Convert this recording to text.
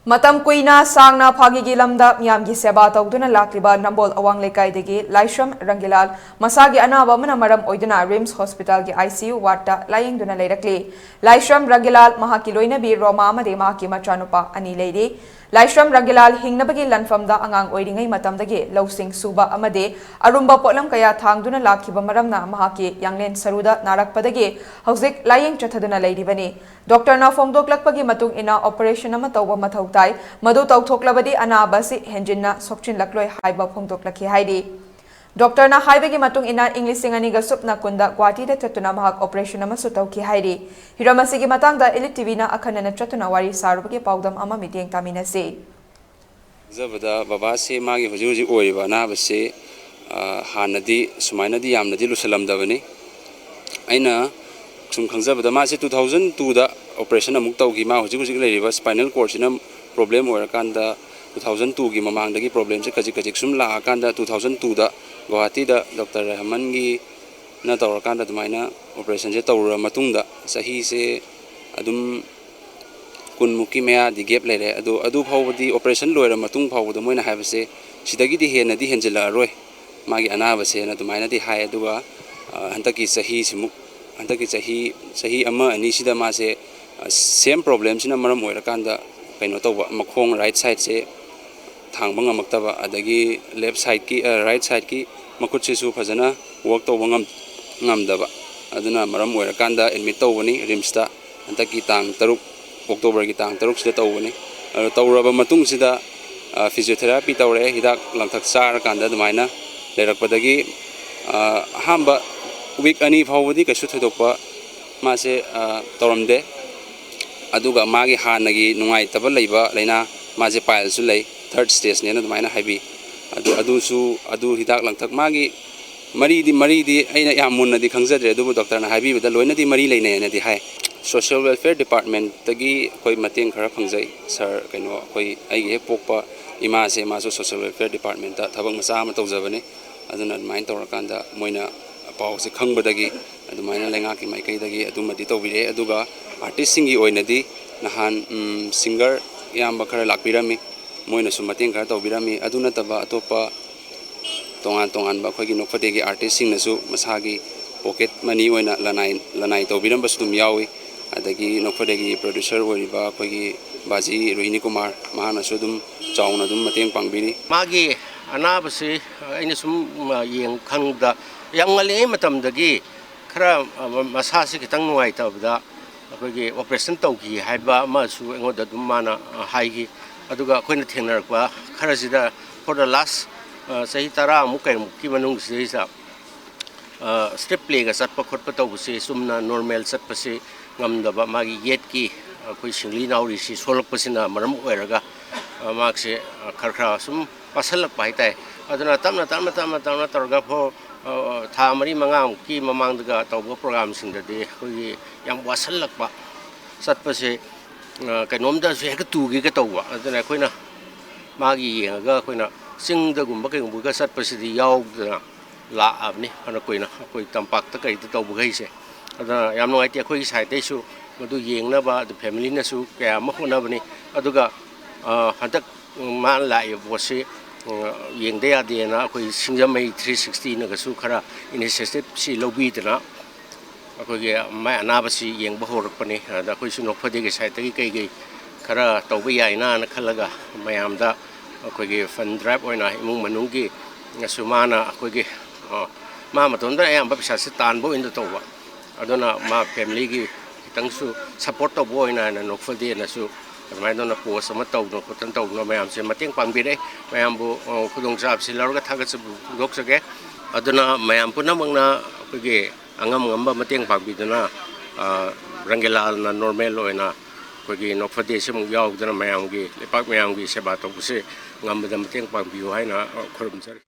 Matam kuina sangna phagigi lamda miyamgi seba tawduna lakliba Nambol Awang Lekaidagi Laishram Rangilal masagi anaba mana maram oiduna RIMS Hospital gi ICU warta layengduna leirakli Laishram Rangilal mahaki loinabi Roma amade mahaki machanupa ani leiri Laishram Rangilal hingnabagi lanfamda angang oiringai matamdagi lawsing suba amade arumba potlam kaya thangduna lakhiba maramna mahaki yanglen saruda narakpadagi hauzik layeng chathaduna leiribani Dr. na phongdoklakpagi matung ina operation ama tawba mathau tai madu tawthoklabadi anaba si henjinna sokchin lakloi haiba phongdoklakhi haidi Dr. na haibagi matung ina English singani ga supna kunda Guwahati da chatuna mahak operation ama su tawki haidi hiramasi gi matangda Elite TV na akhanana chatuna wari sarubagi paudam ama meeting taminasi Zabada baba se magi huji huji oiba na base hanadi sumainadi yamnadi lusalamdabani aina sum khangzabada ma se 2002 da operation amuk tawgi ma huji huji leiriba spinal cord sina problem oirakanda 2002 gi mamangdagi problem se kajik sum la kanda 2002 da Guwahati da Dr. Rahman gi na tawrakanda dumaina operation se tawra matungda sahi se adum kunmuki mea di gap lere adu phawdi operation loira matung phawdu moina habase sidagi di hena di henjela roi magi anabase na dumaina di hai aduga hantaki sahi simuk hantaki sahi ama ani sida ma se same problem sina maram oira kanda kaino tawba makhong right side se thangba ngamaktaba adagi left side ki right side ki makut se su phajana work tawba ngamdaba aduna maram oira kanda admit tawbani RIMS ta hantaki tang taruk October ki tang taruk sida tawbani tawraba matung sida physiotherapy tawre hidak langthak sar kanda dumaina lerakpadagi hamba week ani phawdi kasu thadokpa ma se tawramde aduga magi hanagi nungai taba leiba leina ma je pile su lei third stage ne na dumaina haibi adu hidak langthak magi mari di aina yamunna di khangjadre adu doctor na haibi bada loina di mari leine na di hai social welfare department tagi koi mateng khara phangjai sir kaino koi ai he pokpa ima se ma so social welfare department ta thabang macha ma tawjabani aduna main tawrakanda moina pau se khangbadagi adumaina lenga ki maikai dagi adumadi tawbire aduga artist singi oinadi nahan singer yamba khara lakpirami moina su mateng khara tawbirami aduna taba atopa tongan ba khoi gi nokfadegi artist sing nasu masagi pocket money oina lanai tawbiram basdum yawi adagi nokfadegi producer oiba khoi gi baji Rohini Kumar mahana su dum chauna dum mateng pangbiri magi anabase aina sum yeng khangda yangali matamdagi khara masasi kitang nuai tabda akogi operation tawgi haiba masu engoda dum mana haigi aduga koina thengnarakwa khara sida for the last sahi tara amukai mukki manung sisa step play ga satpa khotpa tawbuse sumna normal satpase ngamdaba magi yet ki koi singli nauri si solok pasina maram oiraga makse kharkha sum pasalak pai tai aduna tamna targa pho tha mari mangam ki mamangdaga tawba program singdadi koi yang wasalak pa satpase kainomda se ka tugi ka tawwa aduna koina magi yenga koina singda gumba kai gumba satpase di yaugda la abni ana koina koi tampak ta kai ta tawba gaise aduna yam noi ti khoi sai te su madu yengna ba the family na su kya ma khona bani aduga hadak man la ye bose yengde ya de na koi singjamai 360 na ga su khara initiative si lobby dana akoi ge ma anabasi yeng ba horakpani da koi su nokphade ge sai tagi kai khara tawba yai na khalaga mayamda akoi ge fund drive oina imung manung gi ngasumana akoi ge ma matonda ayam ba pisa se tanbo inda tawba adona ma family gi kitangsu support to boy na nokfalde na su mai dona post ama tawno khotan tawno mayam se mateng pangbire mayam bu khudong jab se larga thaga chu dok sage adona mayam puna mangna ge angam ngamba mateng pangbiduna Rangilal na normal oina kogi nokfade se mung yaw dana mayam gi lepak mayam gi seba to buse ngamba da mateng pangbiu haina khorum jari